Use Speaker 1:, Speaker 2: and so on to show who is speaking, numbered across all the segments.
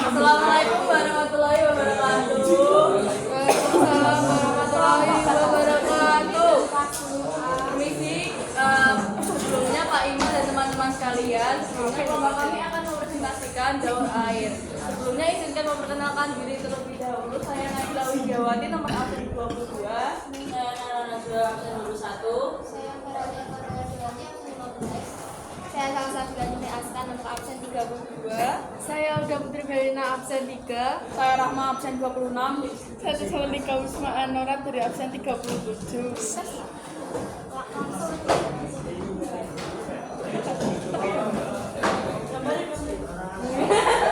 Speaker 1: Assalamualaikum warahmatullahi wabarakatuh.
Speaker 2: Waalaikumsalam warahmatullahi wabarakatuh.
Speaker 1: Permisi, sebelumnya Pak Ima dan teman-teman sekalian, sebelumnya kelompok kami akan mempresentasikan jalur air. Sebelumnya izinkan memperkenalkan diri terlebih dahulu. Saya Nabila Widiawati, nomor absen 22. Saya Nana Najwa, absen 21.
Speaker 3: Saya Farahia Farahia absen 15. Saya salah satu dari Askan nomor absen 32.
Speaker 2: Saya Olga Putri Belina absen 3.
Speaker 1: Saya Rahma, absen 26.
Speaker 2: Saya Salika Wisma Anorat dari absen 37.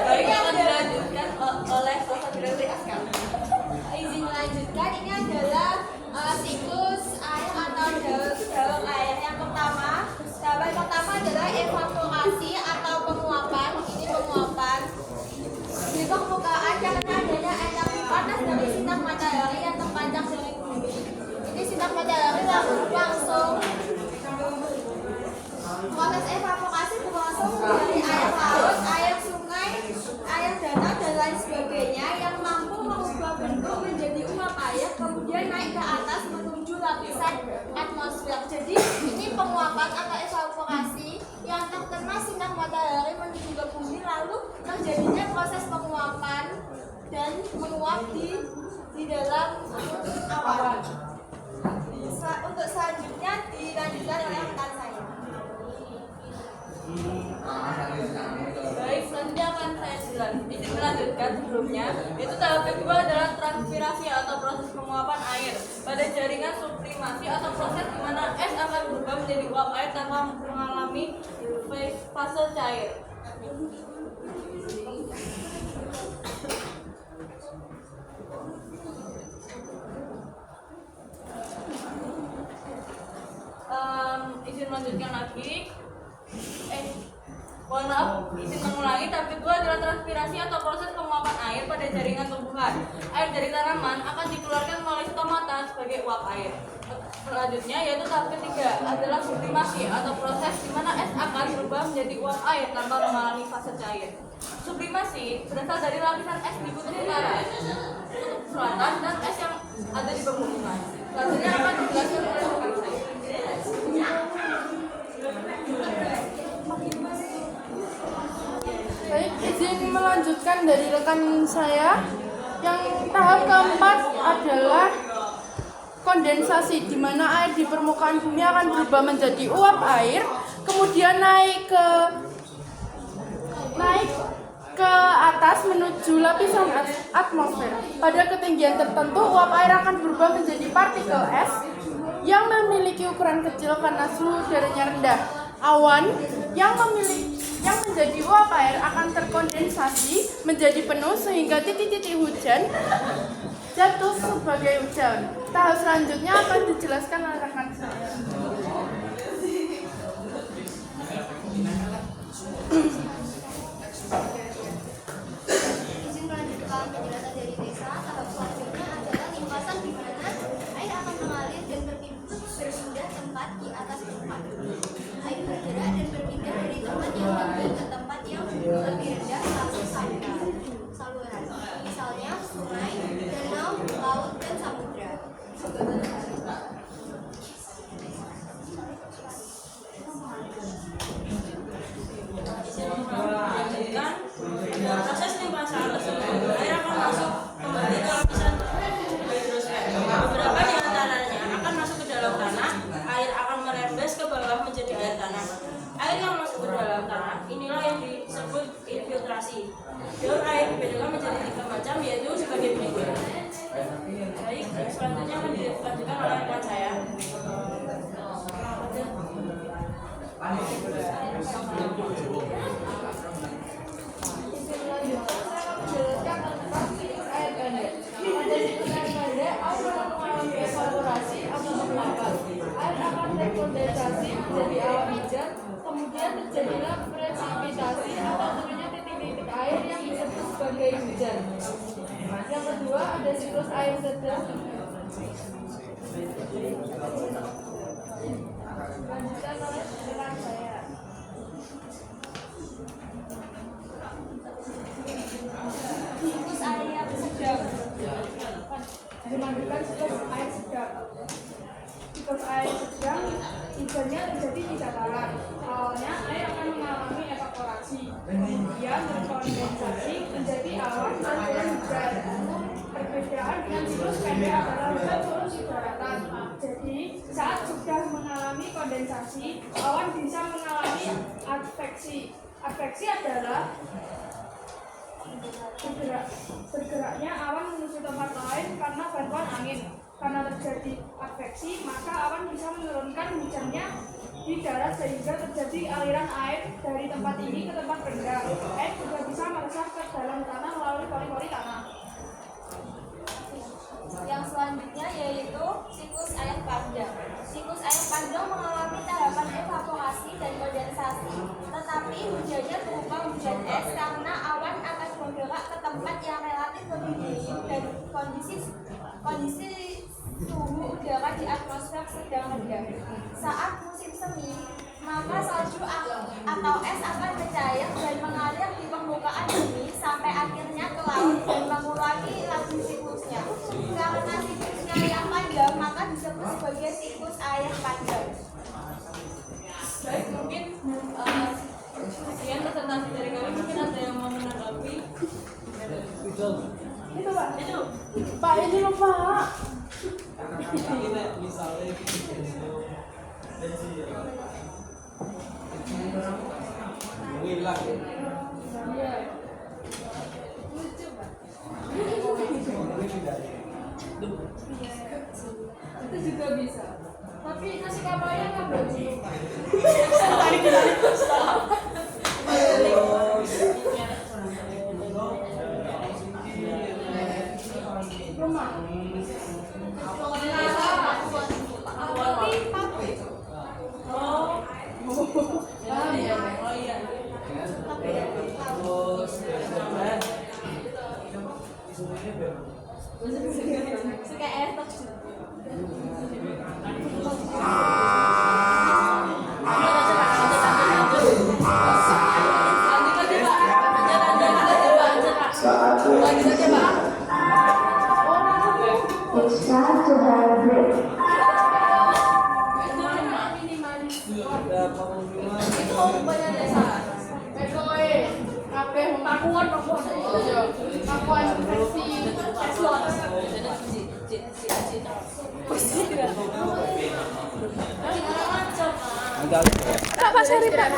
Speaker 1: Baik, akan dilanjutkan oleh Salsabila dari Askan.
Speaker 3: Izin melanjutkan, ini adalah siklus air atau jalur air. Yang pertama, tahapan pertama adalah evaporasi atau penguapan. Ini penguapan. Di permukaan karena adanya energi panas dari sinar matahari yang terpancar dari bumi. Ini sinar matahari langsung proses evaporasi berlangsung dari air laut, air sungai, air danau dan lain sebagainya yang mampu mengubah bentuk menjadi uap air kemudian naik ke atas menuju lapisan atmosfer. Jadi ini penguapan atau evaporasi yang terkena sinar matahari menuju ke bumi, lalu terjadinya proses penguapan dan menguap di dalam awan. Untuk selanjutnya dilanjutkan oleh rekan saya.
Speaker 1: Baik, selanjutnya akan saya izin melanjutkan sebelumnya. Itu tahap kedua adalah transpirasi atau proses penguapan air pada jaringan sublimasi atau proses di mana es akan berubah menjadi uap air tanpa mengalami fase cair. Izin melanjutkan lagi. Mohon maaf, izin mengulangi. Tahap kedua adalah transpirasi atau proses penguapan air pada jaringan tumbuhan. Air dari tanaman akan dikeluarkan melalai stomata sebagai uap air. Selanjutnya yaitu tahap ketiga adalah sublimasi atau proses di mana es akan berubah menjadi uap air tanpa mengalami fase cair. Sublimasi berasal dari lapisan es di kutub utara, kutub selatan dan es yang ada di pegunungan. Selanjutnya akan dijelaskan oleh rekan saya.
Speaker 2: Baik, izin melanjutkan dari rekan saya. Yang tahap keempat adalah kondensasi, di mana air di permukaan bumi akan berubah menjadi uap air, kemudian naik ke atas menuju lapisan atmosfer. Pada ketinggian tertentu, uap air akan berubah menjadi partikel es yang memiliki ukuran kecil karena suhu udaranya rendah. Awan yang menjadi uap air akan terkondensasi menjadi penuh sehingga titik-titik hujan jatuh sebagai hujan. Tahap selanjutnya akan dijelaskan oleh rekan saya.
Speaker 3: Izin melanjutkan penjelasan dari desa. Tahap selanjutnya adalah limpasan di mana air akan mengalir dan berpindah tempat di atas tempat. Air bergerak dan berpindah dari tempat yang tinggi ke tempat yang lebih rendah melalui saluran. Misalnya sungai, danau, laut, dan samudra.
Speaker 1: Melanjutkan proses limpasan tersebut, air akan masuk kembali ke lapisan hidrosfer. Beberapa di antaranya akan masuk ke dalam tanah. Air akan merembes ke bawah menjadi air tanah. Air yang masuk ke dalam tanah inilah yang disebut infiltrasi. Jalur air dibedakan menjadi 3 macam, yaitu sebagai berikut. Baik, selanjutnya akan dilanjutkan oleh rekan saya.
Speaker 2: Kondensasi menjadi awan hujan, kemudian terjadilah presipitasi atau turunnya titik-titik air yang disebut sebagai hujan. Yang kedua ada siklus air sedang. Lanjutkan oleh rekan saya. Prosesnya terjadi 3 tahapan. Awalnya air akan mengalami evaporasi, kemudian terkondensasi menjadi awan dan turun hujan. Perbedaan dengan siklus pendek adalah hujan turun di daratan. Jadi saat sudah mengalami kondensasi, awan bisa mengalami adveksi. Adveksi adalah bergeraknya awan menuju tempat lain karena bantuan angin. Karena terjadi adveksi, maka awan bisa menurunkan hujannya di darat sehingga terjadi aliran air dari tempat ini ke tempat rendah. Air juga bisa meresap ke dalam tanah melalui pori-pori tanah.
Speaker 3: Yang selanjutnya yaitu siklus air panjang. Siklus air panjang mengalami tahapan evaporasi dan kondensasi, tetapi hujannya berupa hujan es karena awan akan bergerak ke tempat yang relatif lebih dingin dan kondisi suhu udara di atmosfer sedang rendah. Saat musim semi, maka salju atau es akan mencair dan mengalir di permukaan bumi sampai akhirnya ke laut dan mengulangi laju siklusnya. Karena siklusnya yang panjang, maka disebut sebagai siklus air panjang.
Speaker 1: Baik, mungkin sekian presentasi dari kami. Mungkin ada yang mau menanggapi?
Speaker 2: Itu Pak.
Speaker 1: Itu.
Speaker 2: Pak ini loh Pak.
Speaker 4: Misalnya hilang ya.
Speaker 2: Iya. Lucu Pak. Itu juga bisa. Tapi nasi kapalnya kan belum Pak. Rumah.
Speaker 1: Oh iya.
Speaker 3: Suka air
Speaker 5: It's time to have a break.
Speaker 2: Itu banyak desa. Bekoe, kabeh pakuan pakuan versi eslon.
Speaker 4: Enggak.
Speaker 2: Apa sari Pak?